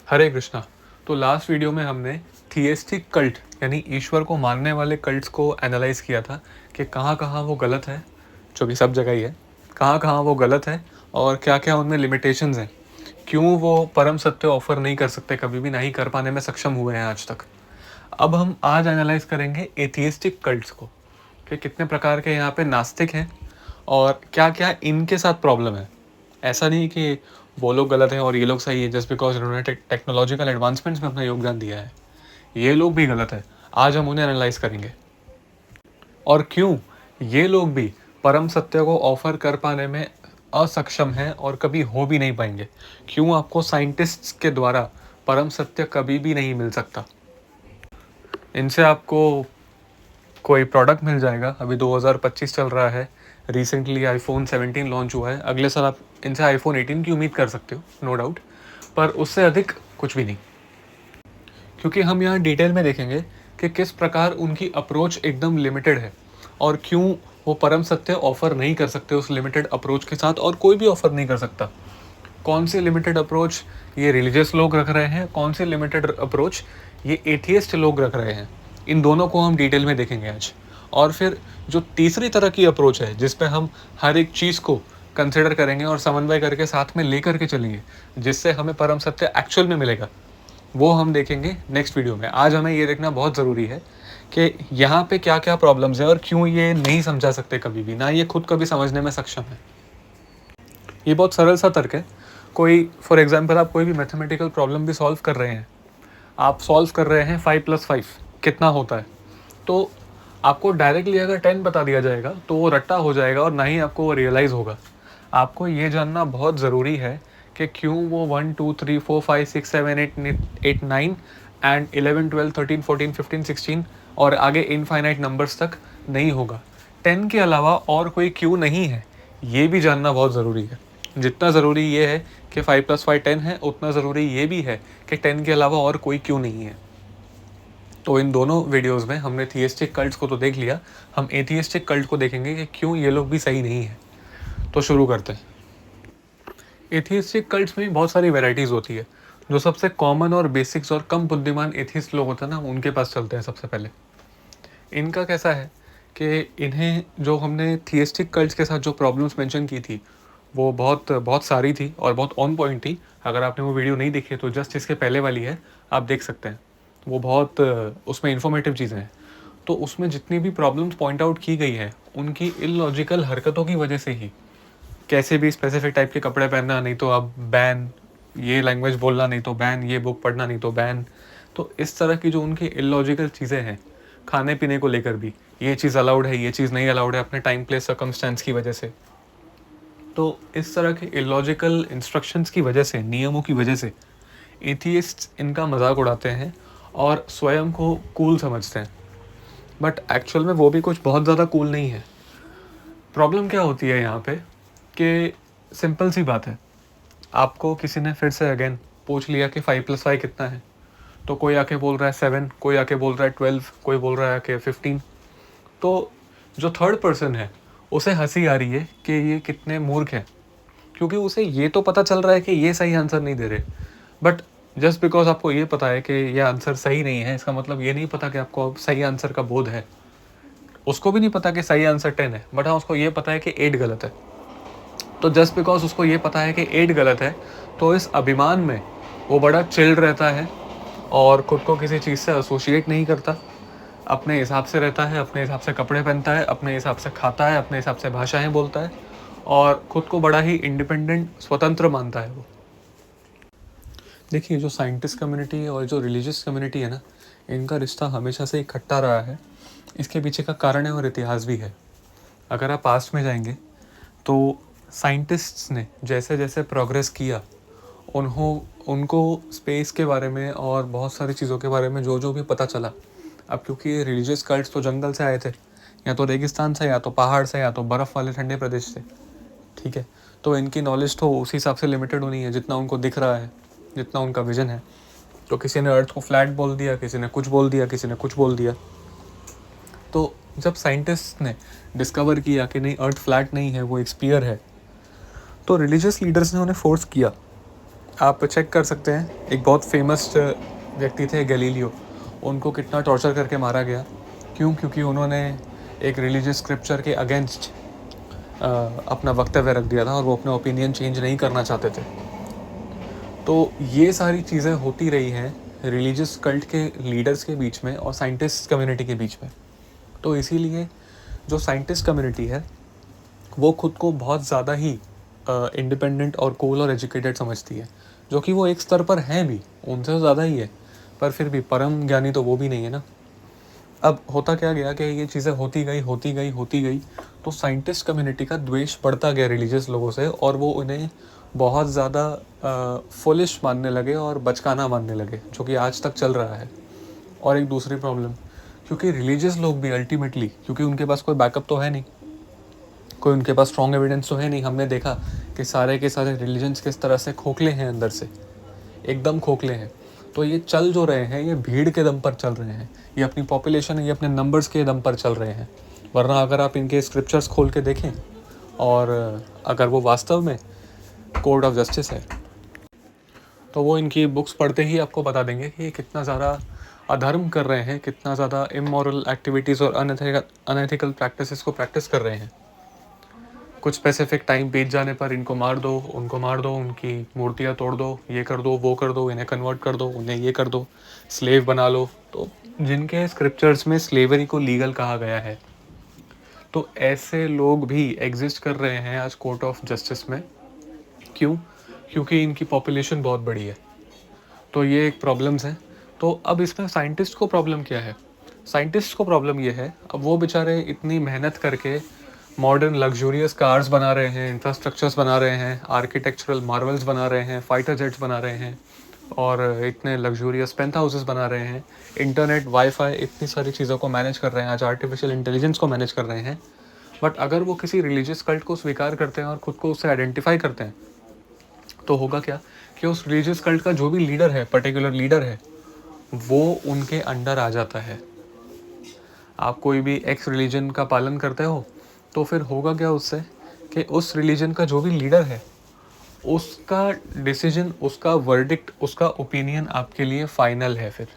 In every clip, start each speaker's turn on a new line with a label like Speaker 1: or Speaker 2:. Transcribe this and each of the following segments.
Speaker 1: हरे कृष्णा। तो last video में हमने थिएस्टिक कल्ट यानी ईश्वर को मानने वाले कल्ट्स को एनालाइज किया था कि कहाँ कहाँ वो गलत है, जो कि सब जगह ही है, कहाँ कहाँ वो गलत है और क्या क्या उनमें लिमिटेशंस हैं, क्यों वो परम सत्य ऑफर नहीं कर सकते, कभी भी नहीं कर पाने में सक्षम हुए हैं आज तक। अब हम आज एनालाइज करेंगे एथियस्टिक कल्ट्स को कि कितने प्रकार के यहाँ पे नास्तिक हैं और क्या क्या इनके साथ प्रॉब्लम है। ऐसा नहीं कि वो लोग गलत हैं और ये लोग सही है जस्ट बिकॉज उन्होंने टेक्नोलॉजिकल एडवांसमेंट्स में अपना योगदान दिया है। ये लोग भी गलत है, आज हम उन्हें एनालाइज करेंगे और क्यों ये लोग भी परम सत्य को ऑफर कर पाने में असक्षम हैं और कभी हो भी नहीं पाएंगे। क्यों आपको साइंटिस्ट्स के द्वारा परम सत्य कभी भी नहीं मिल सकता। इनसे आपको कोई प्रोडक्ट मिल जाएगा। अभी 2025 चल रहा है, रिसेंटली आईफोन 17 लॉन्च हुआ है, अगले साल आप इनसे आईफोन 18 की उम्मीद कर सकते हो, नो डाउट, पर उससे अधिक कुछ भी नहीं। क्योंकि हम यहाँ डिटेल में देखेंगे कि किस प्रकार उनकी अप्रोच एकदम लिमिटेड है और क्यों वो परम सत्य ऑफर नहीं कर सकते उस लिमिटेड अप्रोच के साथ, और कोई भी ऑफर नहीं कर सकता। कौन सी लिमिटेड अप्रोच ये रिलीजियस लोग रख रहे हैं, कौन सी लिमिटेड अप्रोच ये एथियस्ट लोग रख रहे हैं, इन दोनों को हम डिटेल में देखेंगे आज। और फिर जो तीसरी तरह की अप्रोच है जिस पे हम हर एक चीज़ को कंसिडर करेंगे और समन्वय करके साथ में लेकर के चलेंगे, जिससे हमें परम सत्य एक्चुअल में मिलेगा, वो हम देखेंगे नेक्स्ट वीडियो में। आज हमें ये देखना बहुत ज़रूरी है कि यहाँ पे क्या क्या प्रॉब्लम्स हैं और क्यों ये नहीं समझा सकते कभी भी, ना ये खुद कभी समझने में सक्षम है। ये बहुत सरल सा तर्क है। कोई फॉर एग्जांपल आप कोई भी मैथमेटिकल प्रॉब्लम भी सॉल्व कर रहे हैं, आप सॉल्व कर रहे हैं 5+5 कितना होता है, तो आपको डायरेक्टली अगर 10 बता दिया जाएगा तो वो रट्टा हो जाएगा और ना ही आपको वो रियलाइज़ होगा। आपको ये जानना बहुत ज़रूरी है कि क्यों वो 1 2 3 4 5 6 7 8 9 एंड 11 12 13 14 15 16 और आगे इनफाइनाइट नंबर्स तक नहीं होगा। 10 के अलावा और कोई क्यों नहीं है, ये भी जानना बहुत ज़रूरी है। जितना ज़रूरी ये है कि 5+5 10 है, उतना ज़रूरी ये भी है कि 10 के अलावा और कोई क्यों नहीं है। तो इन दोनों वीडियोस में हमने थियस्टिक कल्ट्स को तो देख लिया, हम एथियस्टिक कल्ट को देखेंगे कि क्यों ये लोग भी सही नहीं है। तो शुरू करते हैं। एथियस्टिक कल्ट्स में बहुत सारी वैरायटीज़ होती है। जो सबसे कॉमन और बेसिक्स और कम बुद्धिमान एथियस्ट लोग होते हैं ना, उनके पास चलते हैं सबसे पहले। इनका कैसा है कि इन्हें जो हमने थियस्टिक कल्ट्स के साथ जो प्रॉब्लम्स मेंशन की थी वो बहुत बहुत सारी थी और बहुत ऑन पॉइंट थी। अगर आपने वो वीडियो नहीं देखी तो जस्ट इसके पहले वाली है, आप देख सकते हैं। वो बहुत उसमें इन्फॉर्मेटिव चीज़ें हैं। तो उसमें जितनी भी प्रॉब्लम्स पॉइंट आउट की गई है उनकी इलॉजिकल हरकतों की वजह से ही, कैसे भी स्पेसिफिक टाइप के कपड़े पहनना नहीं तो अब बैन, ये लैंग्वेज बोलना नहीं तो बैन, ये बुक पढ़ना नहीं तो बैन। तो इस तरह की जो उनकी इलॉजिकल चीज़ें हैं, खाने पीने को लेकर भी ये चीज़ अलाउड है, ये चीज़ नहीं अलाउड है, अपने टाइम प्लेस सर्कमस्टेंस की वजह से। तो इस तरह के इलॉजिकल इंस्ट्रक्शंस की वजह से, नियमों की वजह से एथियस्ट्स इनका मजाक उड़ाते हैं और स्वयं को कूल समझते हैं। बट एक्चुअल में वो भी कुछ बहुत ज़्यादा कूल नहीं है। प्रॉब्लम क्या होती है यहाँ पे कि सिंपल सी बात है, आपको किसी ने फिर से अगेन पूछ लिया कि 5+5 कितना है, तो कोई आके बोल रहा है 7, कोई आके बोल रहा है 12, कोई बोल रहा है कि 15। तो जो थर्ड पर्सन है उसे हंसी आ रही है कि ये कितने मूर्ख हैं, क्योंकि उसे ये तो पता चल रहा है कि ये सही आंसर नहीं दे रहे। बट जस्ट बिकॉज आपको ये पता है कि ये आंसर सही नहीं है, इसका मतलब ये नहीं पता कि आपको सही आंसर का बोध है। उसको भी नहीं पता कि सही आंसर 10 है, बट हाँ उसको ये पता है कि 8 गलत है। तो जस्ट बिकॉज उसको ये पता है कि 8 गलत है, तो इस अभिमान में वो बड़ा चिल रहता है और खुद को किसी चीज़ से एसोसिएट नहीं करता, अपने हिसाब से रहता है, अपने हिसाब से कपड़े पहनता है, अपने हिसाब से खाता है, अपने हिसाब से भाषाएं बोलता है और खुद को बड़ा ही इंडिपेंडेंट, स्वतंत्र मानता है वो। देखिए, जो साइंटिस्ट कम्युनिटी और जो रिलीजियस कम्युनिटी है ना, इनका रिश्ता हमेशा से इकट्ठा रहा है। इसके पीछे का कारण है और इतिहास भी है। अगर आप पास्ट में जाएंगे तो साइंटिस्ट्स ने जैसे जैसे प्रोग्रेस किया, उनको स्पेस के बारे में और बहुत सारी चीज़ों के बारे में जो जो भी पता चला। अब क्योंकि ये रिलीजियस कल्ट्स तो जंगल से आए थे, या तो रेगिस्तान से, या तो पहाड़ से, या तो बर्फ़ वाले ठंडे प्रदेश से, ठीक है। तो इनकी नॉलेज तो उस हिसाब से लिमिटेड होनी है जितना उनको दिख रहा है, जितना उनका विजन है। तो किसी ने अर्थ को फ्लैट बोल दिया, किसी ने कुछ बोल दिया, किसी ने कुछ बोल दिया। तो जब साइंटिस्ट ने डिस्कवर किया कि नहीं, अर्थ फ्लैट नहीं है, वो एक स्फीयर है, तो रिलीजियस लीडर्स ने उन्हें फोर्स किया आप चेक कर सकते हैं, एक बहुत फेमस व्यक्ति थे गैलीलियो, उनको कितना टॉर्चर करके मारा गया। क्यों? क्योंकि उन्होंने एक रिलीजियस स्क्रिप्चर के अगेंस्ट अपना वक्तव्य रख दिया था और वो अपना ओपिनियन चेंज नहीं करना चाहते थे। तो ये सारी चीज़ें होती रही हैं रिलीजियस कल्ट के लीडर्स के बीच में और साइंटिस्ट कम्युनिटी के बीच में। तो इसीलिए जो साइंटिस्ट कम्युनिटी है वो खुद को बहुत ज़्यादा ही इंडिपेंडेंट और कूल और एजुकेटेड समझती है, जो कि वो एक स्तर पर हैं भी, उनसे तो ज़्यादा ही है, पर फिर भी परम ज्ञानी तो वो भी नहीं है ना। अब होता क्या गया कि ये चीज़ें होती गई, तो साइंटिस्ट कम्युनिटी का द्वेष बढ़ता गया रिलीजियस लोगों से, और वो उन्हें बहुत ज़्यादा फुलिश मानने लगे और बचकाना मानने लगे, जो कि आज तक चल रहा है। और एक दूसरी प्रॉब्लम, क्योंकि रिलीजियस लोग भी अल्टीमेटली, क्योंकि उनके पास कोई बैकअप तो है नहीं, कोई उनके पास स्ट्रॉन्ग एविडेंस तो है नहीं। हमने देखा कि सारे के सारे रिलीजन्स किस तरह से खोखले हैं, अंदर से एकदम खोखले हैं। तो ये चल जो रहे हैं, ये भीड़ के दम पर चल रहे हैं, ये अपनी पॉपुलेशन, ये अपने नंबर्स के दम पर चल रहे हैं। वरना अगर आप इनके स्क्रिप्चर्स खोल के देखें, और अगर वो वास्तव में कोर्ट ऑफ जस्टिस है, तो वो इनकी बुक्स पढ़ते ही आपको बता देंगे कि ये कितना ज़्यादा अधर्म कर रहे हैं, कितना ज़्यादा इमोरल एक्टिविटीज़ और अनएथिकल प्रैक्टिसेस को प्रैक्टिस कर रहे हैं। कुछ स्पेसिफिक टाइम बीत जाने पर इनको मार दो, उनको मार दो, उनकी मूर्तियाँ तोड़ दो, ये कर दो, वो कर दो, इन्हें कन्वर्ट कर दो, उन्हें ये कर दो, स्लेव बना लो। तो जिनके स्क्रिप्चर्स में स्लेवरी को लीगल कहा गया है, तो ऐसे लोग भी एग्जिस्ट कर रहे हैं आज कोर्ट ऑफ जस्टिस में। क्यों? क्योंकि इनकी पॉपुलेशन बहुत बड़ी है। तो ये एक प्रॉब्लम्स है। तो अब इसमें साइंटिस्ट को प्रॉब्लम क्या है? साइंटिस्ट को प्रॉब्लम ये है, अब वो बेचारे इतनी मेहनत करके मॉडर्न लग्जूरियस कार्स बना रहे हैं, इंफ्रास्ट्रक्चर्स बना रहे हैं, आर्किटेक्चरल मार्वल्स बना रहे हैं, फाइटर जेट्स बना रहे हैं, और इतने लग्जूरियस पेंथ हाउसेस बना रहे हैं, इंटरनेट, वाईफाई, इतनी सारी चीज़ों को मैनेज कर रहे हैं, आज आर्टिफिशियल इंटेलिजेंस को मैनेज कर रहे हैं। बट अगर वो किसी रिलीजियस कल्ट को स्वीकार करते हैं और ख़ुद को उससे आइडेंटिफाई करते हैं, तो होगा क्या कि उस रिलीजियस कल्ट का जो भी लीडर है, पर्टिकुलर लीडर है, वो उनके अंडर आ जाता है। आप कोई भी एक्स रिलीजन का पालन करते हो, तो फिर होगा क्या उससे कि उस रिलीजन का जो भी लीडर है, उसका डिसीजन, उसका वर्डिक्ट, उसका ओपिनियन आपके लिए फाइनल है। फिर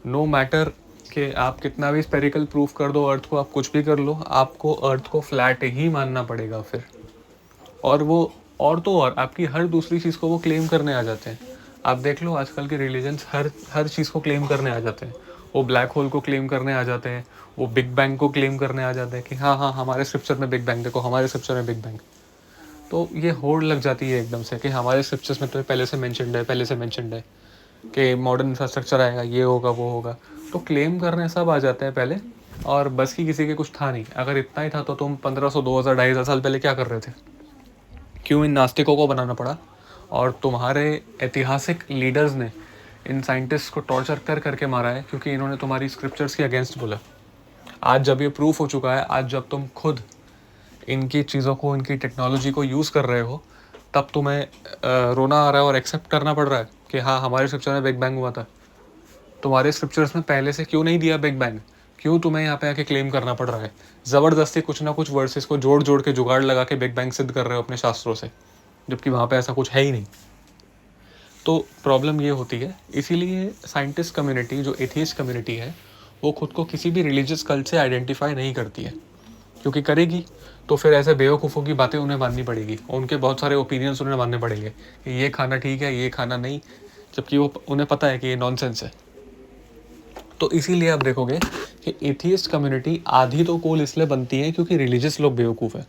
Speaker 1: नो मैटर कि आप कितना भी स्पेरिकल प्रूफ कर दो अर्थ को, आप कुछ भी कर लो, आपको अर्थ को फ्लैट ही मानना पड़ेगा फिर। और वो और तो और आपकी हर दूसरी चीज़ को वो क्लेम करने आ जाते हैं। आप देख लो आजकल के रिलीजन्स हर चीज़ को क्लेम करने आ जाते हैं। वो ब्लैक होल को क्लेम करने आ जाते हैं, वो बिग बैंग को क्लेम करने आ जाते हैं कि हाँ हाँ हमारे स्क्रिप्चर में बिग बैंग देखो, हमारे स्क्रिप्चर में बिग बैंग। तो ये होड़ लग जाती है एकदम से कि हमारे स्क्रिप्चर्स में तो पहले से मैंशनड है कि मॉडर्न इंफ्रास्ट्रक्चर आएगा, ये होगा, वो होगा। तो क्लेम करने सब आ जाते हैं पहले, और बस की किसी के कुछ था नहीं। अगर इतना ही था तो तुम 1500, 2000, 2500 साल पहले क्या कर रहे थे? क्यों इन नास्तिकों को बनाना पड़ा? और तुम्हारे ऐतिहासिक लीडर्स ने इन साइंटिस्ट को टॉर्चर कर करके मारा है, क्योंकि इन्होंने तुम्हारी स्क्रिप्चर्स के अगेंस्ट बोला। आज जब ये प्रूफ हो चुका है, आज जब तुम खुद इनकी चीज़ों को, इनकी टेक्नोलॉजी को यूज़ कर रहे हो, तब तुम्हें रोना आ रहा है और एक्सेप्ट करना पड़ रहा है कि हाँ हमारे स्क्रिप्चर में बिग बैंग हुआ था। तुम्हारे स्क्रिप्चर्स में पहले से क्यों नहीं दिया बिग बैंग? क्यों तुम्हें यहाँ पे आके क्लेम करना पड़ रहा है? ज़बरदस्ती कुछ ना कुछ वर्सेस को जोड़ जोड़ के, जुगाड़ लगा के बिग बैंग सिद्ध कर रहे हो अपने शास्त्रों से, जबकि वहाँ पे ऐसा कुछ है ही नहीं। तो प्रॉब्लम ये होती है। इसीलिए साइंटिस्ट कम्युनिटी, जो एथियस्ट कम्युनिटी है, वो खुद को किसी भी रिलीजियस कल्ट से आइडेंटिफाई नहीं करती है, क्योंकि करेगी तो फिर ऐसे बेवकूफ़ों की बातें उन्हें माननी पड़ेगी, उनके बहुत सारे ओपिनियंस उन्हें मानने पड़ेंगे कि ये खाना ठीक है, ये खाना नहीं, जबकि वो उन्हें पता है कि ये नॉनसेंस है। तो इसीलिए आप देखोगे कि एथियस्ट कम्युनिटी आधी तो कोल इसलिए बनती है क्योंकि रिलीजियस लोग बेवकूफ़ है।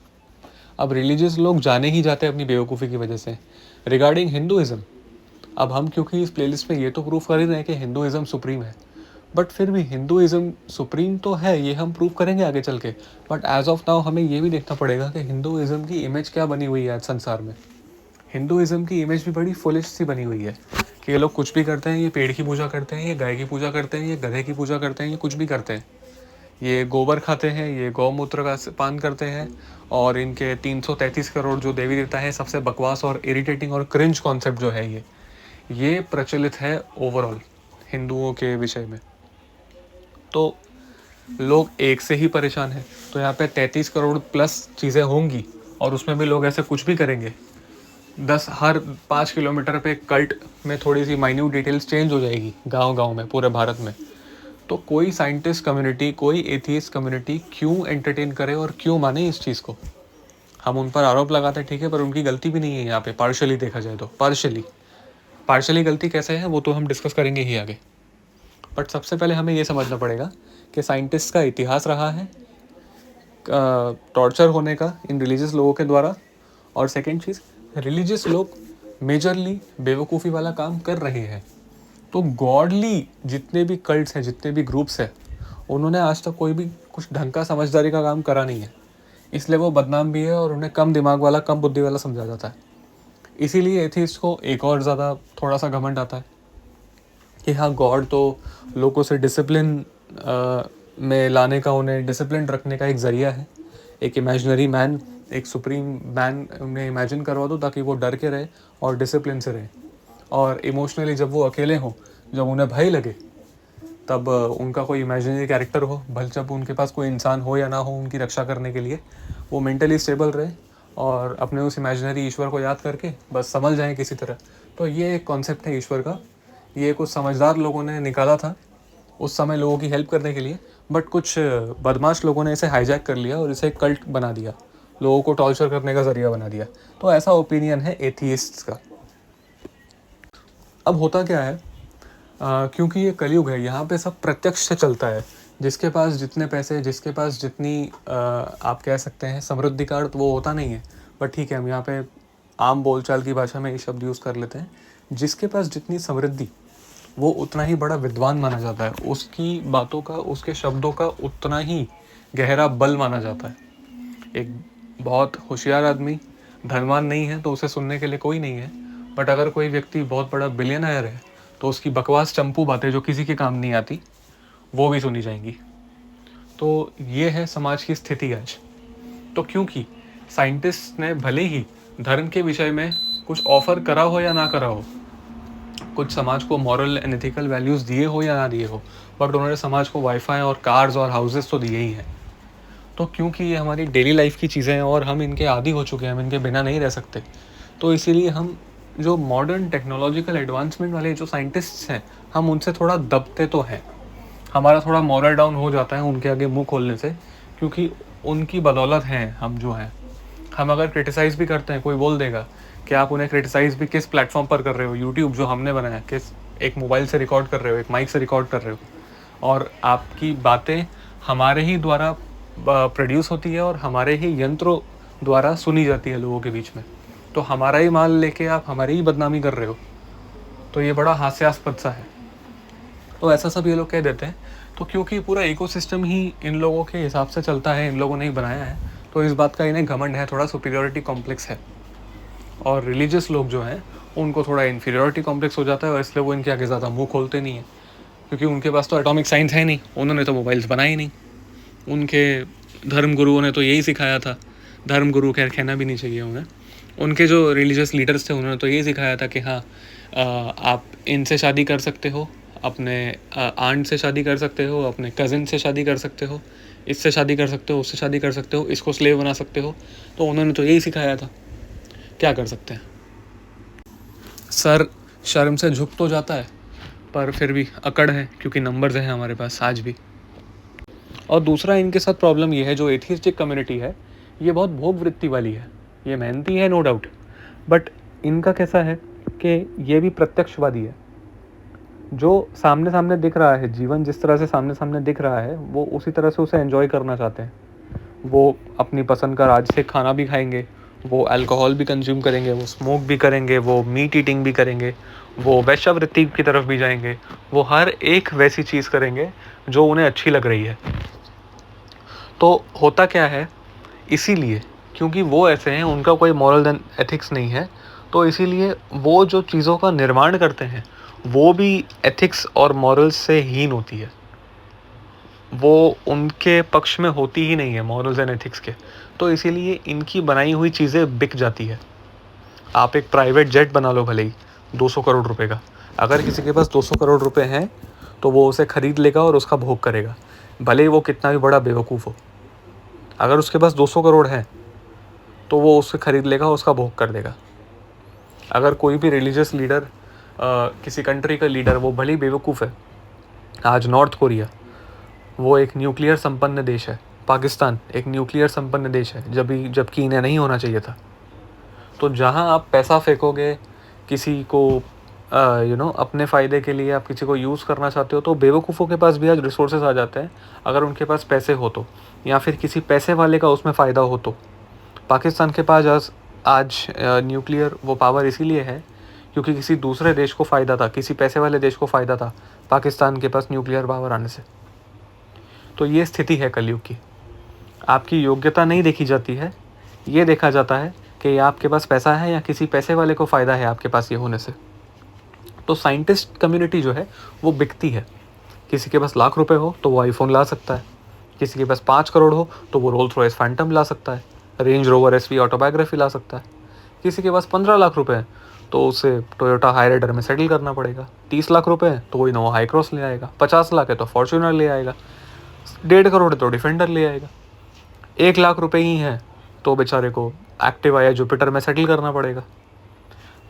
Speaker 1: अब रिलीजियस लोग जाने ही जाते हैं अपनी बेवकूफ़ी की वजह से। रिगार्डिंग हिंदुइज़्म, अब हम क्योंकि इस प्लेलिस्ट में ये तो प्रूफ कर ही रहे हैं कि हिंदुइज़्म सुप्रीम है, बट फिर भी हिंदुइज़्म सुप्रीम तो है, ये हम प्रूव करेंगे आगे चल के। बट एज ऑफ नाउ हमें ये भी देखना पड़ेगा कि हिंदुइज़्म की इमेज क्या बनी हुई है आज संसार में। हिंदुइज़्म की इमेज भी बड़ी फुलिश सी बनी हुई है कि ये लोग कुछ भी करते हैं, ये पेड़ की पूजा करते हैं, ये गाय की पूजा करते हैं, ये गधे की पूजा करते हैं, ये कुछ भी करते हैं, ये गोबर खाते हैं, ये गौमूत्र का पान करते हैं, और इनके 333 करोड़ जो देवी देवता है, सबसे बकवास और इरिटेटिंग और क्रिंज कॉन्सेप्ट जो है ये प्रचलित है ओवरऑल हिंदुओं के विषय में। तो लोग एक से ही परेशान हैं। तो यहाँ पे 33 करोड़ प्लस चीज़ें होंगी और उसमें भी लोग ऐसे कुछ भी करेंगे, हर 5 किलोमीटर पे कल्ट में थोड़ी सी माइन्यूट डिटेल्स चेंज हो जाएगी गांव-गांव में, पूरे भारत में। तो कोई साइंटिस्ट कम्युनिटी, कोई एथियस्ट कम्युनिटी क्यों एंटरटेन करे और क्यों माने इस चीज़ को? हम उन पर आरोप लगाते हैं, ठीक है, पर उनकी गलती भी नहीं है यहाँ पे, पार्शली देखा जाए तो। पार्शली गलती कैसे है वो तो हम डिस्कस करेंगे ही आगे। बट सबसे पहले हमें ये समझना पड़ेगा कि साइंटिस्ट का इतिहास रहा है टॉर्चर होने का इन रिलीजियस लोगों के द्वारा। और सेकेंड चीज़, रिलीजियस लोग मेजरली बेवकूफ़ी वाला काम कर रहे हैं। तो गॉडली जितने भी कल्ट्स हैं, जितने भी ग्रुप्स हैं, उन्होंने आज तक कोई भी कुछ ढंग का समझदारी का काम करा नहीं है, इसलिए वो बदनाम भी है और उन्हें कम दिमाग वाला, कम बुद्धि वाला समझा जाता है। इसीलिए एथिस्ट को एक और ज़्यादा थोड़ा सा घमंड आता है कि हाँ, गॉड तो लोगों से डिसिप्लिन में लाने का, उन्हें डिसिप्लिन रखने का एक ज़रिया है। एक इमेजिनरी मैन, एक सुप्रीम मैन उन्हें इमेजिन करवा दो ताकि वो डर के रहे और डिसिप्लिन से रहे। और इमोशनली जब वो अकेले हों, जब उन्हें भय लगे, तब उनका कोई इमेजिनरी कैरेक्टर हो, भले जब उनके पास कोई इंसान हो या ना हो उनकी रक्षा करने के लिए, वो मेंटली स्टेबल रहे और अपने उस इमेजिनरी ईश्वर को याद करके बस संभल जाएं किसी तरह। तो ये एक कॉन्सेप्ट है ईश्वर का। ये कुछ समझदार लोगों ने निकाला था उस समय लोगों की हेल्प करने के लिए, बट कुछ बदमाश लोगों ने इसे हाईजैक कर लिया और इसे कल्ट बना दिया, लोगों को टॉर्चर करने का ज़रिया बना दिया। तो ऐसा ओपिनियन है एथियस्ट्स का। अब होता क्या है, क्योंकि ये कलयुग है, यहाँ पे सब प्रत्यक्ष से चलता है। जिसके पास जितने पैसे, जिसके पास जितनी आप कह सकते हैं समृद्धि कार्ड, तो वो होता नहीं है, बट ठीक है, हम यहाँ पे आम बोलचाल की भाषा में ये शब्द यूज़ कर लेते हैं। जिसके पास जितनी समृद्धि, वो उतना ही बड़ा विद्वान माना जाता है, उसकी बातों का, उसके शब्दों का उतना ही गहरा बल माना जाता है। एक बहुत होशियार आदमी धनवान नहीं है तो उसे सुनने के लिए कोई नहीं है, बट अगर कोई व्यक्ति बहुत बड़ा बिलियनर है तो उसकी बकवास चंपू बातें जो किसी के काम नहीं आती, वो भी सुनी जाएंगी। तो ये है समाज की स्थिति आज। तो क्योंकि साइंटिस्ट ने भले ही धर्म के विषय में कुछ ऑफर करा हो या ना करा हो, कुछ समाज को मॉरल एंड एथिकल वैल्यूज़ दिए हो या ना दिए हो, बट उन्होंने समाज को वाईफाई और कार्स और हाउसेस तो दिए ही हैं। तो क्योंकि ये हमारी डेली लाइफ की चीज़ें हैं और हम इनके आदी हो चुके हैं, हम इनके बिना नहीं रह सकते, तो इसीलिए हम जो मॉडर्न टेक्नोलॉजिकल एडवांसमेंट वाले जो साइंटिस्ट्स हैं, हम उनसे थोड़ा दबते तो हैं। हमारा थोड़ा मॉरल डाउन हो जाता है उनके आगे मुंह खोलने से, क्योंकि उनकी बदौलत हैं हम जो हैं। हम अगर क्रिटिसाइज़ भी करते हैं, कोई बोल देगा कि आप उन्हें क्रिटिसाइज़ भी किस प्लेटफॉर्म पर कर रहे हो, यूट्यूब जो हमने बनाया, किस एक मोबाइल से रिकॉर्ड कर रहे हो, एक माइक से रिकॉर्ड कर रहे हो, और आपकी बातें हमारे ही द्वारा प्रोड्यूस होती है और हमारे ही यंत्रों द्वारा सुनी जाती है लोगों के बीच में, तो हमारा ही माल लेके आप हमारी ही बदनामी कर रहे हो। तो ये बड़ा हास्यास्पद सा है। तो ऐसा सब ये लोग कह देते हैं। तो क्योंकि पूरा इकोसिस्टम ही इन लोगों के हिसाब से चलता है, इन लोगों ने ही बनाया है, तो इस बात का इन्हें घमंड है, थोड़ा सुपीरियरिटी कॉम्प्लेक्स है। और रिलीजियस लोग जो हैं उनको थोड़ा इन्फीरियरिटी कॉम्प्लेक्स हो जाता है, और इसलिए वो इनके आगे ज़्यादा मुंह खोलते नहीं हैं, क्योंकि उनके पास तो एटॉमिक साइंस है नहीं, उन्होंने तो मोबाइल्स बनाए ही नहीं। उनके धर्म गुरुओं ने तो यही सिखाया था, धर्म गुरु खैर कहना भी नहीं चाहिए उन्हें, उनके जो रिलीजियस लीडर्स थे उन्होंने तो यही सिखाया था कि हाँ, आप इनसे शादी कर सकते हो, अपने आंट से शादी कर सकते हो, अपने कज़न से शादी कर सकते हो, इससे शादी कर सकते हो, उससे शादी कर सकते हो, इसको स्लेव बना सकते हो। तो उन्होंने तो यही सिखाया था, क्या कर सकते हैं। सर शर्म से झुक तो जाता है, पर फिर भी अकड़ है, क्योंकि नंबर्स हैं हमारे पास आज भी। और दूसरा इनके साथ प्रॉब्लम ये है, जो एथियस्टिक कम्युनिटी है ये बहुत भोग वृत्ति वाली है, ये मेहनती है नो डाउट, बट इनका कैसा है कि ये भी प्रत्यक्षवादी है। जो सामने सामने दिख रहा है, जीवन जिस तरह से सामने सामने दिख रहा है, वो उसी तरह से उसे एंजॉय करना चाहते हैं। वो अपनी पसंद का राजसिक खाना भी खाएंगे, वो अल्कोहल भी कंज्यूम करेंगे, वो स्मोक भी करेंगे, वो मीट ईटिंग भी करेंगे, वो वैश्यावृत्ति की तरफ भी जाएंगे, वो हर एक वैसी चीज़ करेंगे जो उन्हें अच्छी लग रही है। तो होता क्या है, इसीलिए क्योंकि वो ऐसे हैं, उनका कोई मॉरल एंड एथिक्स नहीं है, तो इसीलिए वो जो चीज़ों का निर्माण करते हैं वो भी एथिक्स और मॉरल्स से हीन होती है, वो उनके पक्ष में होती ही नहीं है मॉरल्स एंड एथिक्स के। तो इसीलिए इनकी बनाई हुई चीज़ें बिक जाती है। आप एक प्राइवेट जेट बना लो भले ही 200 करोड़ रुपए का, अगर किसी के पास 200 करोड़ रुपए हैं तो वो उसे ख़रीद लेगा और उसका भोग करेगा, भले ही वो कितना भी बड़ा बेवकूफ़ हो। अगर उसके पास 200 करोड़ हैं तो वो उसे ख़रीद लेगा और उसका भोग कर देगा। अगर कोई भी रिलीजियस लीडर, किसी कंट्री का लीडर, वो भले ही बेवकूफ़ है, आज नॉर्थ कोरिया वो एक न्यूक्लियर संपन्न देश है, पाकिस्तान एक न्यूक्लियर संपन्न देश है, जबकि इन्हें नहीं होना चाहिए था। तो जहाँ आप पैसा फेंकोगे किसी को, अपने फ़ायदे के लिए आप किसी को यूज़ करना चाहते हो, तो बेवकूफ़ों के पास भी आज रिसोर्सेज आ जाते हैं, अगर उनके पास पैसे हो तो, या फिर किसी पैसे वाले का उसमें फ़ायदा हो तो। पाकिस्तान के पास आज न्यूक्लियर वो पावर इसीलिए है क्योंकि किसी दूसरे देश को फ़ायदा था, किसी पैसे वाले देश को फ़ायदा था पाकिस्तान के पास न्यूक्लियर पावर आने से। तो ये स्थिति है कलयुग की। आपकी योग्यता नहीं देखी जाती है, ये देखा जाता है कि आपके पास पैसा है या किसी पैसे वाले को फ़ायदा है आपके पास ये होने से। तो साइंटिस्ट कम्युनिटी जो है वो बिकती है। किसी के पास लाख रुपए हो तो वो आईफोन ला सकता है, किसी के पास 5 करोड़ हो तो वो रोल्स रॉयस फैंटम ला सकता है, रेंज रोवर एसवी ऑटोबायोग्राफी ला सकता है। किसी के पास 15 लाख रुपए हैं तो उसे टोयोटा हाईराइडर में सेटल करना पड़ेगा। 30 लाख रुपए हैं तो वो इनोवा हाई क्रॉस ले आएगा, 50 लाख है तो फॉर्च्यूनर ले आएगा, 1.5 करोड़ है तो डिफेंडर ले आएगा, 1 लाख रुपए ही हैं तो बेचारे को एक्टिवा या जुपिटर में सेटल करना पड़ेगा।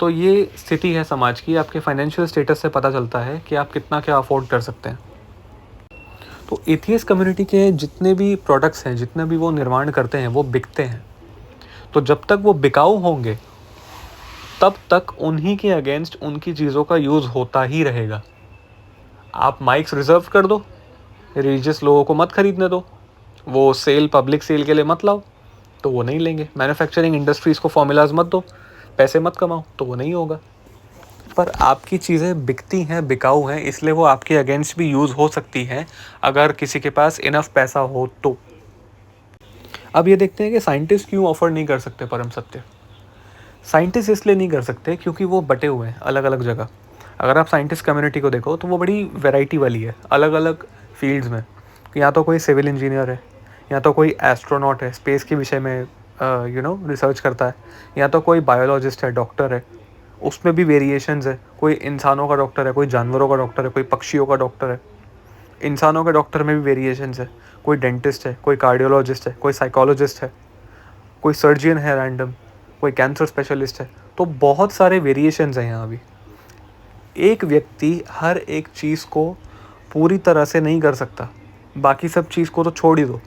Speaker 1: तो ये स्थिति है समाज की। आपके फाइनेंशियल स्टेटस से पता चलता है कि आप कितना क्या अफोर्ड कर सकते हैं। तो एथियस्ट कम्युनिटी के जितने भी प्रोडक्ट्स हैं, जितने भी वो निर्माण करते हैं, वो बिकते हैं। तो जब तक वो बिकाऊ होंगे तब तक उन्हीं के अगेंस्ट उनकी चीज़ों का यूज़ होता ही रहेगा। आप माइक्स रिजर्व कर दो, रिलीजियस लोगों को मत खरीदने दो, वो सेल पब्लिक सेल के लिए मत लाओ तो वो नहीं लेंगे। मैन्युफैक्चरिंग इंडस्ट्रीज़ को फॉर्मूलाज मत दो, पैसे मत कमाओ तो वो नहीं होगा। पर आपकी चीज़ें बिकती हैं, बिकाऊ हैं, इसलिए वो आपके अगेंस्ट भी यूज़ हो सकती हैं अगर किसी के पास इनफ पैसा हो तो। अब ये देखते हैं कि साइंटिस्ट क्यों ऑफर नहीं कर सकते परम सत्य। साइंटिस्ट इसलिए नहीं कर सकते क्योंकि वो बटे हुए हैं अलग अलग जगह। अगर आप साइंटिस्ट कम्युनिटी को देखो तो वो बड़ी वैरायटी वाली है, अलग अलग फील्ड्स में। या तो कोई सिविल इंजीनियर है, या तो कोई एस्ट्रोनॉट है, स्पेस के विषय में रिसर्च करता है, या तो कोई बायोलॉजिस्ट है, डॉक्टर है, उसमें भी वेरिएशंस है। कोई इंसानों का डॉक्टर है, कोई जानवरों का डॉक्टर है, कोई पक्षियों का डॉक्टर है। इंसानों के डॉक्टर में भी वेरिएशंस है। कोई डेंटिस्ट है, कोई कार्डियोलॉजिस्ट है, कोई साइकोलॉजिस्ट है, कोई सर्जियन है रैंडम, कोई कैंसर स्पेशलिस्ट है। तो बहुत सारे वेरिएशंस हैं यहाँ भी। एक व्यक्ति हर एक चीज़ को पूरी तरह से नहीं कर सकता, बाकी सब चीज़ को तो छोड़ ही दो।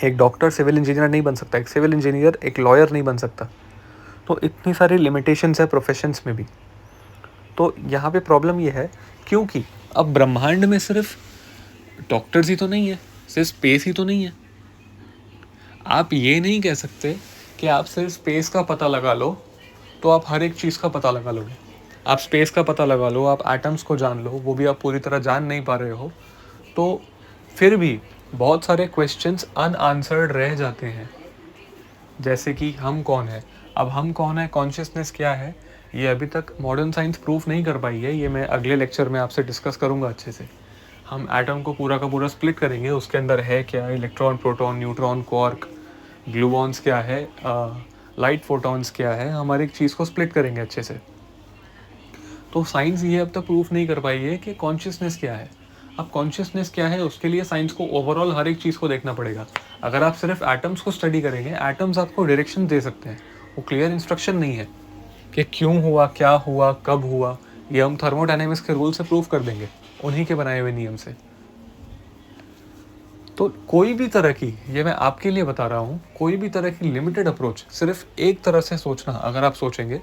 Speaker 1: एक डॉक्टर सिविल इंजीनियर नहीं बन सकता, एक सिविल इंजीनियर एक लॉयर नहीं बन सकता। तो इतनी सारी लिमिटेशंस है प्रोफेशंस में भी। तो यहाँ पे प्रॉब्लम ये है क्योंकि अब ब्रह्मांड में सिर्फ डॉक्टर्स ही तो नहीं है, सिर्फ स्पेस ही तो नहीं है। आप ये नहीं कह सकते कि आप सिर्फ स्पेस का पता लगा लो तो आप हर एक चीज़ का पता लगा लोगे। आप स्पेस का पता लगा लो, आप एटम्स को जान लो, वो भी आप पूरी तरह जान नहीं पा रहे हो, तो फिर भी बहुत सारे क्वेश्चंस अनआंसर्ड रह जाते हैं। जैसे कि हम कौन है, अब हम कौन है, कॉन्शियसनेस क्या है, ये अभी तक मॉडर्न साइंस प्रूफ नहीं कर पाई है। ये मैं अगले लेक्चर में आपसे डिस्कस करूँगा अच्छे से। हम एटम को पूरा का पूरा स्प्लिट करेंगे, उसके अंदर है क्या, इलेक्ट्रॉन, प्रोटॉन, न्यूट्रॉन, क्वार्क, ग्लूवॉन्स क्या है, लाइट फोटॉन्स क्या है, हमारी एक चीज़ को स्प्लिट करेंगे अच्छे से। तो साइंस ये अब तक प्रूफ नहीं कर पाई है कि कॉन्शियसनेस क्या है। अब कॉन्शियसनेस क्या है, उसके लिए साइंस को ओवरऑल हर एक चीज़ को देखना पड़ेगा। अगर आप सिर्फ एटम्स को स्टडी करेंगे, एटम्स आपको डायरेक्शन दे सकते हैं, वो क्लियर इंस्ट्रक्शन नहीं है कि क्यों हुआ, क्या हुआ, कब हुआ। ये हम थर्मोडायनेमिक्स के रूल से प्रूफ कर देंगे, उन्हीं के बनाए हुए नियम से। तो कोई भी तरह की, ये मैं आपके लिए बता रहा हूँ, कोई भी तरह की लिमिटेड अप्रोच, सिर्फ एक तरह से सोचना अगर आप सोचेंगे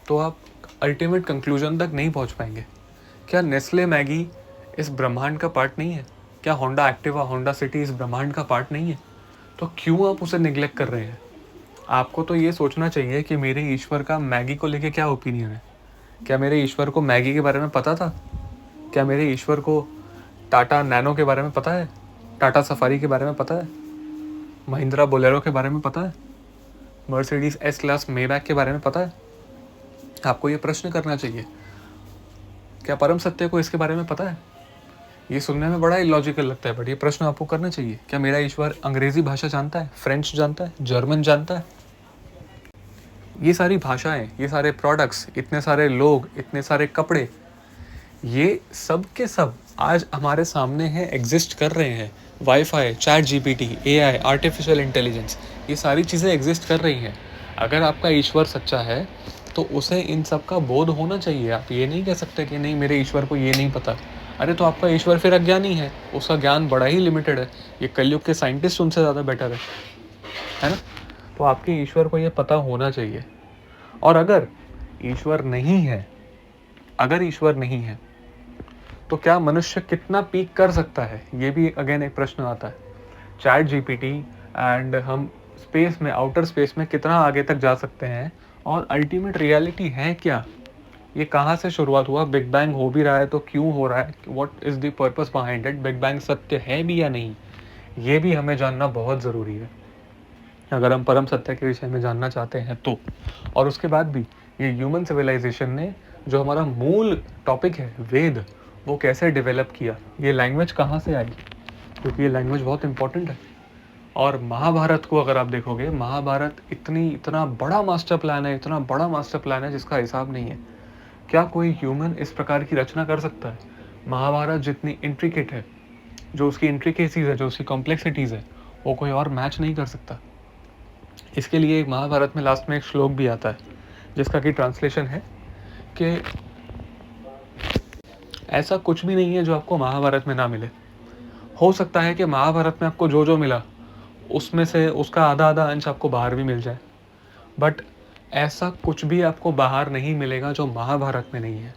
Speaker 1: तो आप अल्टीमेट कंक्लूजन तक नहीं पहुँच पाएंगे। क्या नेस्ले मैगी इस ब्रह्मांड का पार्ट नहीं है? क्या होंडा एक्टिवा, होंडा सिटी इस ब्रह्मांड का पार्ट नहीं है? तो क्यों आप उसे निगलेक्ट कर रहे हैं? आपको तो ये सोचना चाहिए कि मेरे ईश्वर का मैगी को लेके क्या ओपिनियन है। क्या मेरे ईश्वर को मैगी के बारे में पता था? क्या मेरे ईश्वर को टाटा नैनो के बारे में पता है? टाटा सफारी के बारे में पता है? महिंद्रा बोलेरो के बारे में पता है? मर्सिडीज एस क्लास मेबैक के बारे में पता है? आपको ये प्रश्न करना चाहिए। क्या परम सत्य को इसके बारे में पता है? ये सुनने में बड़ा इलॉजिकल लगता है, बट ये प्रश्न आपको करना चाहिए। क्या मेरा ईश्वर अंग्रेजी भाषा जानता है, फ्रेंच जानता है, जर्मन जानता है? ये सारी भाषाएं, ये सारे प्रोडक्ट्स, इतने सारे लोग, इतने सारे कपड़े, ये सब के सब आज हमारे सामने हैं, एग्जिस्ट कर रहे हैं। Wifi, chat GPT, AI, artificial intelligence, ये सारी चीज़ें एग्जिस्ट कर रही हैं। अगर आपका ईश्वर सच्चा है तो उसे इन सब का बोध होना चाहिए। आप ये नहीं कह सकते कि नहीं मेरे ईश्वर को ये नहीं पता। अरे तो आपका ईश्वर फिर अज्ञानी है, उसका ज्ञान बड़ा ही लिमिटेड है। ये कलयुग के साइंटिस्ट उनसे ज़्यादा बेटर है ना। तो आपके ईश्वर को ये पता होना चाहिए। और अगर ईश्वर नहीं है, अगर ईश्वर नहीं है तो क्या मनुष्य कितना पीक कर सकता है, ये भी अगेन एक प्रश्न आता है। चैट जीपीटी एंड हम स्पेस में, आउटर स्पेस में कितना आगे तक जा सकते हैं, और अल्टीमेट रियलिटी है क्या, ये कहाँ से शुरुआत हुआ, बिग बैंग हो भी रहा है तो क्यों हो रहा है, what is the purpose behind it, big bang सत्य है भी या नहीं, ये भी हमें जानना बहुत ज़रूरी है अगर हम परम सत्य के विषय में जानना चाहते हैं तो। और उसके बाद भी ये ह्यूमन सिविलाइजेशन ने जो हमारा मूल टॉपिक है वेद, वो कैसे डेवलप किया, ये लैंग्वेज कहाँ से आई, क्योंकि ये लैंग्वेज बहुत इंपॉर्टेंट है। और महाभारत को अगर आप देखोगे, महाभारत इतना बड़ा मास्टर प्लान है, इतना बड़ा मास्टर प्लान है जिसका हिसाब नहीं है। क्या कोई ह्यूमन इस प्रकार की रचना कर सकता है? महाभारत जितनी इंट्रिकेट है, जो उसकी इंट्रिकेसीज है, जो उसकी कॉम्प्लेक्सिटीज़ है, वो कोई और मैच नहीं कर सकता। इसके लिए एक महाभारत में लास्ट में एक श्लोक भी आता है जिसका कि ट्रांसलेशन है कि ऐसा कुछ भी नहीं है जो आपको महाभारत में ना मिले। हो सकता है कि महाभारत में आपको जो जो मिला उसमें से उसका आधा आधा अंश आपको बाहर भी मिल जाए, बट ऐसा कुछ भी आपको बाहर नहीं मिलेगा जो महाभारत में नहीं है।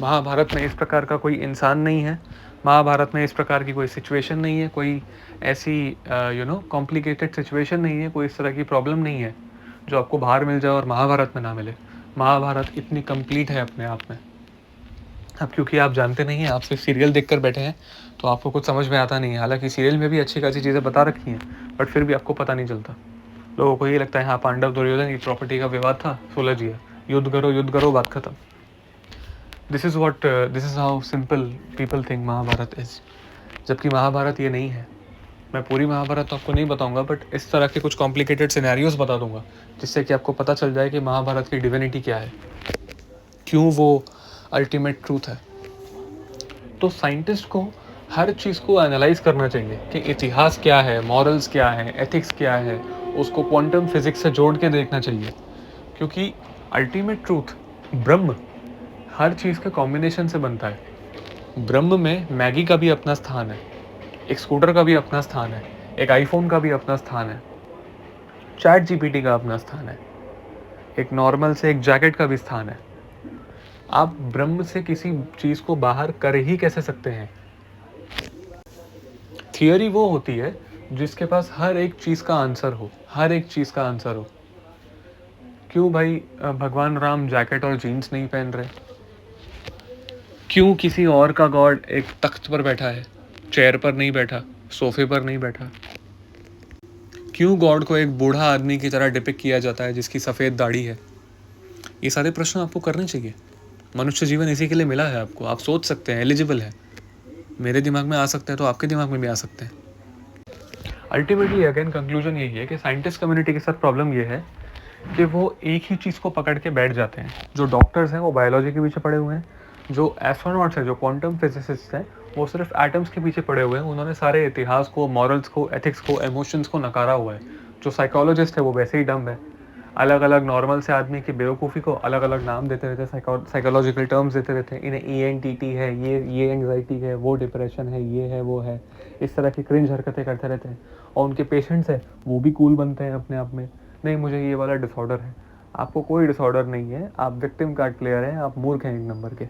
Speaker 1: महाभारत में इस प्रकार का कोई इंसान नहीं है, महाभारत में इस प्रकार की कोई सिचुएशन नहीं है, कोई ऐसी कॉम्प्लिकेटेड सिचुएशन नहीं है, कोई इस तरह की प्रॉब्लम नहीं है जो आपको बाहर मिल जाए और महाभारत में ना मिले। महाभारत इतनी कंप्लीट है अपने आप में। अब क्योंकि आप जानते नहीं हैं, आप सिर्फ सीरियल देखकर बैठे हैं, तो आपको कुछ समझ में आता नहीं है। हालांकि सीरियल में भी अच्छी खासी चीज़ें बता रखी हैं, बट फिर भी आपको पता नहीं चलता। लोगों को ये लगता है हाँ पांडव दुर्योधन की प्रॉपर्टी का विवाद था, सुलझ गया, युद्ध करो, बात खत्म। This is how simple people think Mahabharata is, जबकि महाभारत ये नहीं है। मैं पूरी महाभारत तो आपको नहीं बताऊंगा, बट इस तरह के कुछ कॉम्प्लिकेटेड सिनेरियोज बता दूंगा जिससे कि आपको पता चल जाए कि महाभारत की डिविनिटी क्या है, क्यों वो अल्टीमेट ट्रूथ है। तो साइंटिस्ट को हर चीज़ को एनालाइज करना चाहिए कि इतिहास क्या है, मॉरल्स क्या है, एथिक्स क्या है, उसको क्वांटम फिजिक्स से जोड़ के देखना चाहिए, क्योंकि अल्टीमेट ट्रूथ ब्रह्म हर चीज़ के कॉम्बिनेशन से बनता है। ब्रह्म में मैगी का भी अपना स्थान है, एक स्कूटर का भी अपना स्थान है, एक आईफोन का भी अपना स्थान है, चैट जीपीटी का अपना स्थान है, एक नॉर्मल से एक जैकेट का भी स्थान है। आप ब्रह्म से किसी चीज़ को बाहर कर ही कैसे सकते हैं? थियरी वो होती है जिसके पास हर एक चीज़ का आंसर हो, हर एक चीज़ का आंसर हो। क्यों भाई भगवान राम जैकेट और जीन्स नहीं पहन रहे? क्यों किसी और का गॉड एक तख्त पर बैठा है, चेयर पर नहीं बैठा, सोफे पर नहीं बैठा? क्यों गॉड को एक बूढ़ा आदमी की तरह डिपिक्ट किया जाता है जिसकी सफ़ेद दाढ़ी है? ये सारे प्रश्न आपको करने चाहिए। मनुष्य जीवन इसी के लिए मिला है आपको। आप सोच सकते हैं, एलिजिबल है। मेरे दिमाग में आ सकते हैं तो आपके दिमाग में भी आ सकते हैं। अल्टीमेटली अगेन कंक्लूजन यही है कि साइंटिस्ट कम्युनिटी के साथ प्रॉब्लम ये है कि वो एक ही चीज़ को पकड़ के बैठ जाते हैं। जो डॉक्टर्स हैं वो बायोलॉजी के पीछे पड़े हुए हैं, जो एस्ट्रोनॉट्स हैं, जो क्वांटम फिजिसिस्ट हैं, वो सिर्फ एटम्स के पीछे पड़े हुए हैं। उन्होंने सारे इतिहास को, मॉरल्स को, एथिक्स को, इमोशंस को नकारा हुआ है। जो साइकोलॉजिस्ट है वो वैसे ही डम्ब है। अलग अलग नॉर्मल से आदमी की बेवकूफ़ी को अलग अलग नाम देते रहते, साइकोलॉजिकल टर्म्स देते रहते हैं। इन्हें ENTT है, ये एंग्जाइटी है, वो डिप्रेशन है, ये है, वो है, इस तरह की क्रिंज हरकतें करते रहते हैं। और उनके पेशेंट्स हैं वो भी कूल बनते हैं अपने आप में, नहीं मुझे ये वाला डिसऑर्डर है। आपको कोई डिसऑर्डर नहीं है, आप विक्टिम कार्ड प्लेयर हैं, आप मूर्ख हैं एक नंबर के।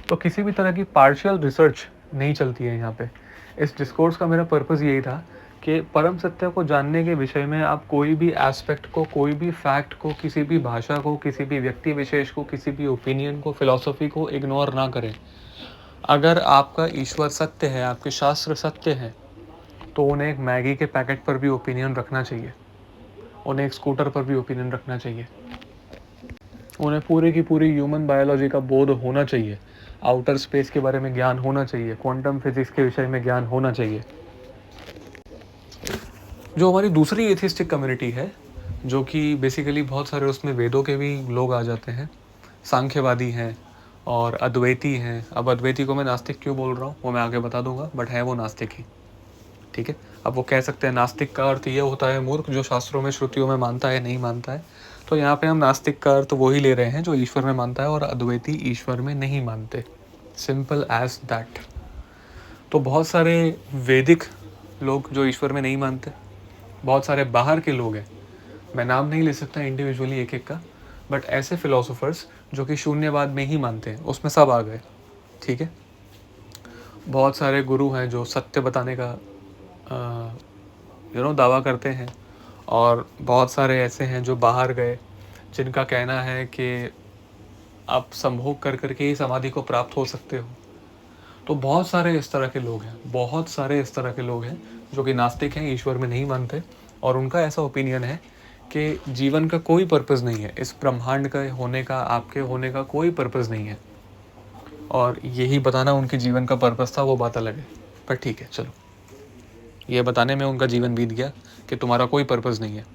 Speaker 1: तो किसी भी तरह की पार्शियल रिसर्च नहीं चलती है यहाँ पे। इस डिस्कोर्स का मेरा पर्पज़ यही था कि परम सत्य को जानने के विषय में आप कोई भी एस्पेक्ट को, कोई भी फैक्ट को, किसी भी भाषा को, किसी भी व्यक्ति विशेष को, किसी भी ओपिनियन को, फिलॉसफी को इग्नोर ना करें। अगर आपका ईश्वर सत्य है, आपके शास्त्र सत्य हैं, तो उन्हें एक मैगी के पैकेट पर भी ओपिनियन रखना चाहिए, उन्हें एक स्कूटर पर भी ओपिनियन रखना चाहिए, उन्हें पूरी की पूरी ह्यूमन बायोलॉजी का बोध होना चाहिए, आउटर स्पेस के बारे में ज्ञान होना चाहिए, क्वांटम फिजिक्स के विषय में ज्ञान होना चाहिए। जो हमारी दूसरी एथिस्टिक कम्युनिटी है, जो कि बेसिकली बहुत सारे उसमें वेदों के भी लोग आ जाते हैं, सांख्यवादी हैं और अद्वैती हैं। अब अद्वैती को मैं नास्तिक क्यों बोल रहा हूँ वो मैं आगे बता दूंगा, बट है वो नास्तिक ही, ठीक है। अब वो कह सकते हैं नास्तिक का अर्थ ये होता है मूर्ख, जो शास्त्रों में श्रुतियों में मानता है नहीं मानता है। तो यहाँ पे हम नास्तिक का अर्थ वही ले रहे हैं जो ईश्वर में मानता है और अद्वैती ईश्वर में नहीं मानते। Simple as that. तो बहुत सारे वैदिक लोग जो ईश्वर में नहीं मानते, बहुत सारे बाहर के लोग हैं, मैं नाम नहीं ले सकता इंडिविजुअली एक एक का, बट ऐसे फिलोसोफर्स जो कि शून्यवाद में ही मानते हैं, उसमें सब आ गए। ठीक है। बहुत सारे गुरु हैं जो सत्य बताने का दावा करते हैं, और बहुत सारे ऐसे हैं जो बाहर गए जिनका कहना है कि आप संभोग कर करके ही समाधि को प्राप्त हो सकते हो। तो बहुत सारे इस तरह के लोग हैं, बहुत सारे इस तरह के लोग हैं जो कि नास्तिक हैं, ईश्वर में नहीं मानते, और उनका ऐसा ओपिनियन है कि जीवन का कोई पर्पस नहीं है, इस ब्रह्मांड का होने का, आपके होने का कोई पर्पस नहीं है, और यही बताना उनके जीवन का पर्पस था, वो बात अलग है। पर ठीक है, चलो, ये बताने में उनका जीवन बीत गया कि तुम्हारा कोई पर्पस नहीं है।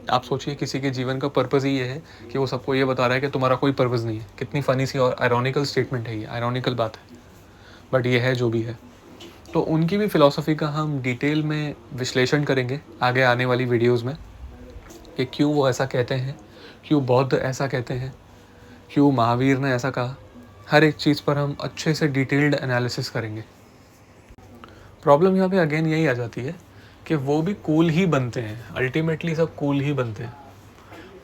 Speaker 1: आप सोचिए, किसी के जीवन का पर्पस ही ये है कि वो सबको ये बता रहा है कि तुम्हारा कोई पर्पस नहीं है। कितनी फनी सी और आयरॉनिकल स्टेटमेंट है ये, आयरॉनिकल बात है, बट ये है जो भी है। तो उनकी भी फिलॉसफी का हम डिटेल में विश्लेषण करेंगे आगे आने वाली वीडियोस में, कि क्यों वो ऐसा कहते हैं, क्यों बौद्ध ऐसा कहते हैं, क्यों महावीर ने ऐसा कहा। हर एक चीज़ पर हम अच्छे से डिटेल्ड एनालिसिस करेंगे। प्रॉब्लम यहाँ पे अगेन यही आ जाती है कि वो भी कूल ही बनते हैं, अल्टीमेटली सब कूल ही बनते हैं।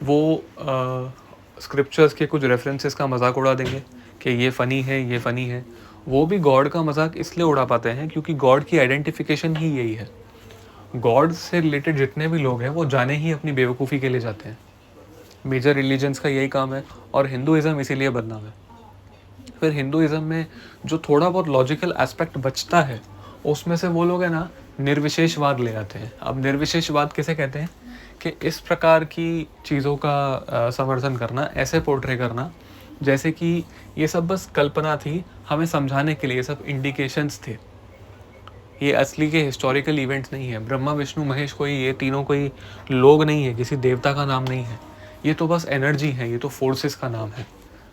Speaker 1: वो स्क्रिप्चर्स के कुछ रेफरेंसेस का मजाक उड़ा देंगे कि ये फ़नी है, ये फ़नी है। वो भी गॉड का मजाक इसलिए उड़ा पाते हैं क्योंकि गॉड की आइडेंटिफिकेशन ही यही है। गॉड से रिलेटेड जितने भी लोग हैं वो जाने ही अपनी बेवकूफ़ी के लिए जाते हैं। मेजर रिलीजन्स का यही काम है, और हिंदुइज़्म इसीलिए बदनाम है। फिर हिंदुइज़्म में जो थोड़ा बहुत लॉजिकल एस्पेक्ट बचता है, उसमें से वो लोग है ना निर्विशेषवाद ले आते हैं। अब निर्विशेषवाद किसे कहते हैं? कि इस प्रकार की चीज़ों का समर्थन करना, ऐसे पोर्ट्रे करना जैसे कि ये सब बस कल्पना थी, हमें समझाने के लिए, सब इंडिकेशंस थे, ये असली के हिस्टोरिकल इवेंट्स नहीं है। ब्रह्मा विष्णु महेश कोई, ये तीनों कोई लोग नहीं है, किसी देवता का नाम नहीं है, ये तो बस एनर्जी है, ये तो फोर्सेस का नाम है।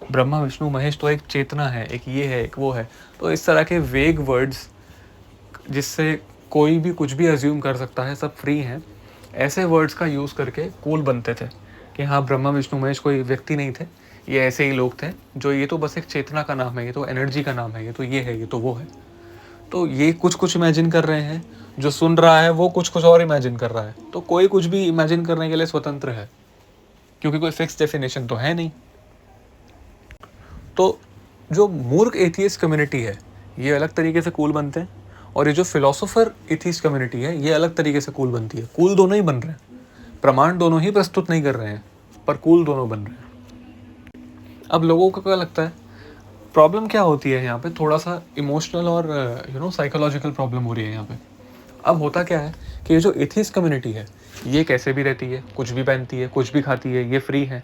Speaker 1: ब्रह्मा विष्णु महेश तो एक चेतना है, एक ये है, एक वो है। तो इस तरह के वेग वर्ड्स जिससे कोई भी कुछ भी अज्यूम कर सकता है, सब फ्री हैं, ऐसे वर्ड्स का यूज़ करके कूल बनते थे कि हाँ, ब्रह्मा विष्णु महेश कोई व्यक्ति नहीं थे, ये ऐसे ही लोग थे जो, ये तो बस एक चेतना का नाम है, ये तो एनर्जी का नाम है, ये तो ये है, ये तो वो है। तो ये कुछ कुछ इमेजिन कर रहे हैं, जो सुन रहा है वो कुछ कुछ और इमेजिन कर रहा है। तो कोई कुछ भी इमेजिन करने के लिए स्वतंत्र है, क्योंकि कोई फिक्स डेफिनेशन तो है नहीं। तो जो मूर्ख एथियस्ट कम्युनिटी है, ये अलग तरीके से कूल बनते हैं, और ये जो फिलोसोफर एथियस्ट कम्युनिटी है, ये अलग तरीके से कूल बनती है। कूल दोनों ही बन रहे हैं, प्रमाण दोनों ही प्रस्तुत नहीं कर रहे हैं, पर कूल दोनों बन रहे हैं। अब लोगों को क्या लगता है, प्रॉब्लम क्या होती है यहाँ पे? थोड़ा सा इमोशनल और साइकोलॉजिकल प्रॉब्लम हो रही है यहाँ पे। अब होता क्या है कि ये जो एथियस्ट कम्युनिटी है, ये कैसे भी रहती है, कुछ भी पहनती है, कुछ भी खाती है, ये फ्री है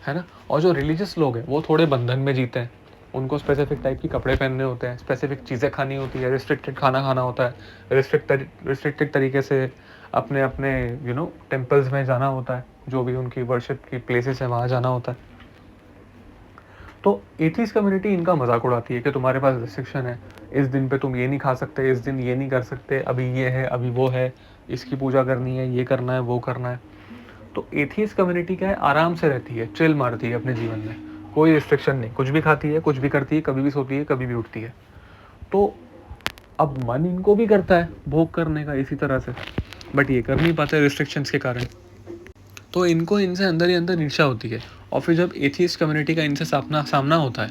Speaker 1: ना। और जो रिलीजियस लोग हैं वो थोड़े बंधन में जीते हैं, उनको स्पेसिफिक टाइप की कपड़े पहनने होते हैं, स्पेसिफिक चीज़ें खानी होती है, रिस्ट्रिक्टेड खाना खाना होता है, रिस्ट्रिक्टेड तरीके से अपने अपने टेम्पल्स में जाना होता है, जो भी उनकी वर्शिप की प्लेसेस है वहाँ जाना होता है। तो एथियस्ट कम्युनिटी इनका मजाक उड़ाती है कि तुम्हारे पास रिस्ट्रिक्शन है, इस दिन पे तुम ये नहीं खा सकते, इस दिन ये नहीं कर सकते, अभी ये है, अभी वो है, इसकी पूजा करनी है, ये करना है, वो करना है। तो एथियस्ट कम्युनिटी क्या है, आराम से रहती है, चिल मारती है अपने जीवन में, कोई रिस्ट्रिक्शन नहीं, कुछ भी खाती है, कुछ भी करती है, कभी भी सोती है, कभी भी उठती है। तो अब मन इनको भी करता है भोग करने का इसी तरह से, बट ये कर नहीं पाते रिस्ट्रिक्शंस के कारण। तो इनको इनसे अंदर ही अंदर ईर्ष्या होती है। और फिर जब एथियस्ट कम्युनिटी का इनसे सामना होता है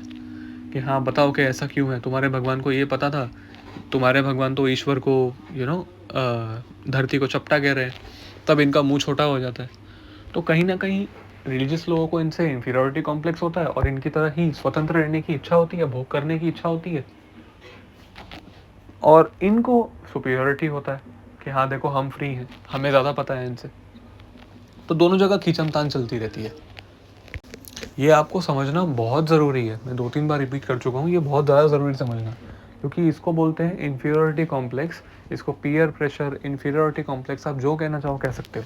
Speaker 1: कि हाँ बताओ कि ऐसा क्यों है, तुम्हारे भगवान को ये पता था, तुम्हारे भगवान तो ईश्वर को धरती को चपटा कह रहे हैं, तब इनका मुंह छोटा हो जाता है। तो कहीं ना कहीं रिलीजियस लोगों को इनसे इंफीरियरिटी कॉम्प्लेक्स होता है, और इनकी तरह ही स्वतंत्र रहने की इच्छा होती है, भोग करने की इच्छा होती है, और इनको सुपीरियरिटी होता है कि हाँ देखो हम फ्री हैं, हमें ज़्यादा पता है इनसे। तो दोनों जगह खींचमतान चलती रहती है। ये आपको समझना बहुत ज़रूरी है, मैं 2-3 बार रिपीट कर चुका हूँ, ये बहुत ज़्यादा ज़रूरी समझना, क्योंकि इसको बोलते हैं इंफीरियरिटी कॉम्प्लेक्स, इसको पीयर प्रेशर, इंफीरियरिटी कॉम्प्लेक्स, आप जो कहना चाहो कह सकते हो।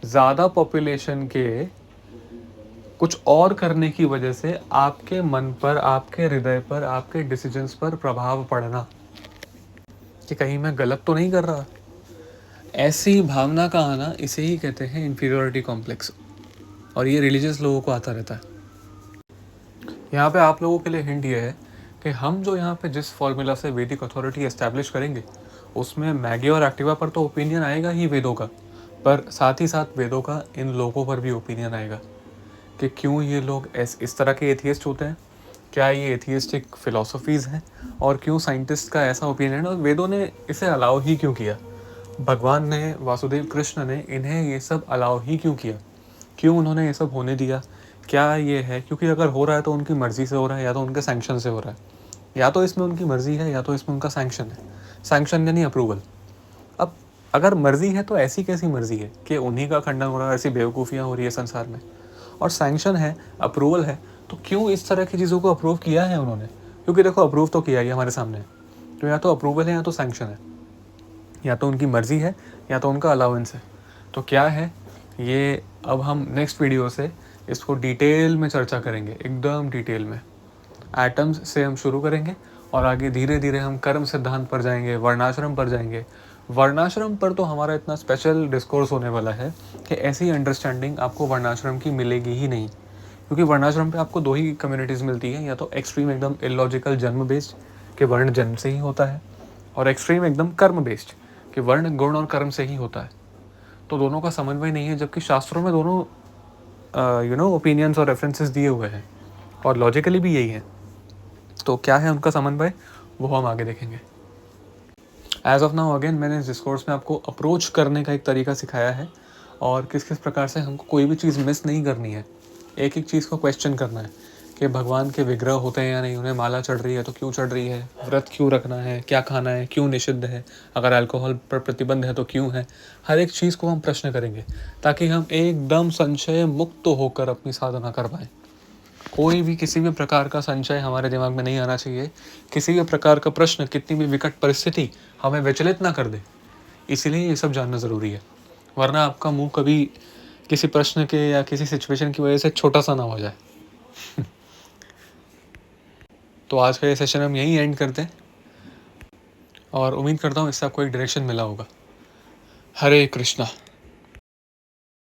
Speaker 1: ज़्यादा पॉपुलेशन के कुछ और करने की वजह से आपके मन पर, आपके हृदय पर, आपके डिसीजंस पर प्रभाव पड़ना, कि कहीं मैं गलत तो नहीं कर रहा। ऐसी भावना का आना, इसे ही कहते हैं इन्फीरियरिटी कॉम्प्लेक्स, और ये रिलीजियस लोगों को आता रहता है। यहाँ पे आप लोगों के लिए हिंट ये है कि हम जो यहाँ पे जिस फॉर्मूला से वैदिक अथॉरिटी एस्टैब्लिश करेंगे, उसमें मैगी और एक्टिवा पर तो ओपिनियन आएगा ही वेदों का, पर साथ ही साथ वेदों का इन लोगों पर भी ओपिनियन आएगा कि क्यों ये लोग इस तरह के एथियस्ट होते हैं, क्या ये एथियस्टिक फिलॉसफीज़ हैं, और क्यों साइंटिस्ट का ऐसा ओपिनियन है और वेदों ने इसे अलाउ ही क्यों किया, भगवान ने, वासुदेव कृष्ण ने इन्हें ये सब अलाउ ही क्यों किया, क्यों उन्होंने ये सब होने दिया। क्या ये है क्योंकि अगर हो रहा है तो उनकी मर्ज़ी से हो रहा है, या तो उनके सैंक्शन से हो रहा है, या तो इसमें उनकी मर्ज़ी है या तो इसमें उनका सैंक्शन है। सैंक्शन यानी अप्रूवल। अब अगर मर्ज़ी है तो ऐसी कैसी मर्ज़ी है कि उन्हीं का खंडन हो रहा है, ऐसी बेवकूफ़ियाँ हो रही है संसार में। और सैंक्शन है, अप्रूवल है, तो क्यों इस तरह की चीज़ों को अप्रूव किया है उन्होंने? क्योंकि देखो, अप्रूव तो किया ही हमारे सामने, तो या तो अप्रूवल है या तो सैंक्शन है, या तो उनकी मर्ज़ी है या तो उनका अलाउंस है। तो क्या है ये, अब हम नेक्स्ट वीडियो से इसको डिटेल में चर्चा करेंगे, एकदम डिटेल में। एटम्स से हम शुरू करेंगे और आगे धीरे धीरे हम कर्म सिद्धांत पर जाएंगे, वर्णाश्रम पर जाएंगे। वर्णाश्रम पर तो हमारा इतना स्पेशल डिस्कोर्स होने वाला है कि ऐसी अंडरस्टैंडिंग आपको वर्णाश्रम की मिलेगी ही नहीं, क्योंकि वर्णाश्रम पे आपको दो ही कम्युनिटीज़ मिलती हैं, या तो एक्सट्रीम एकदम इलॉजिकल जन्म बेस्ड कि वर्ण जन्म से ही होता है, और एक्सट्रीम एकदम कर्म बेस्ड कि वर्ण गुण और कर्म से ही होता है। तो दोनों का समन्वय नहीं है, जबकि शास्त्रों में दोनों ओपिनियंस और रेफरेंसेस दिए हुए हैं, और लॉजिकली भी यही है। तो क्या है उनका समन्वय, वो हम आगे देखेंगे। एज ऑफ नाउ अगेन, मैंने इस डिस्कोर्स में आपको अप्रोच करने का एक तरीका सिखाया है, और किस किस प्रकार से हमको कोई भी चीज़ मिस नहीं करनी है, एक एक चीज़ को क्वेश्चन करना है कि भगवान के विग्रह होते हैं या नहीं, उन्हें माला चढ़ रही है तो क्यों चढ़ रही है, व्रत क्यों रखना है, क्या खाना है, क्यों निषिद्ध है, अगर अल्कोहल पर प्रतिबंध है तो क्यों है। हर एक चीज़ को हम प्रश्न करेंगे ताकि हम एकदम संशय मुक्त होकर अपनी साधना कर पाएँ। कोई भी किसी भी प्रकार का संशय हमारे दिमाग में नहीं आना चाहिए, किसी भी प्रकार का प्रश्न, कितनी भी विकट परिस्थिति हमें विचलित ना कर दे। इसीलिए ये सब जानना ज़रूरी है, वरना आपका मुंह कभी किसी प्रश्न के या किसी सिचुएशन की वजह से छोटा सा ना हो जाए। तो आज का ये सेशन हम यहीं एंड करते हैं, और उम्मीद करता हूँ इससे आपको एक डायरेक्शन मिला होगा। हरे कृष्णा।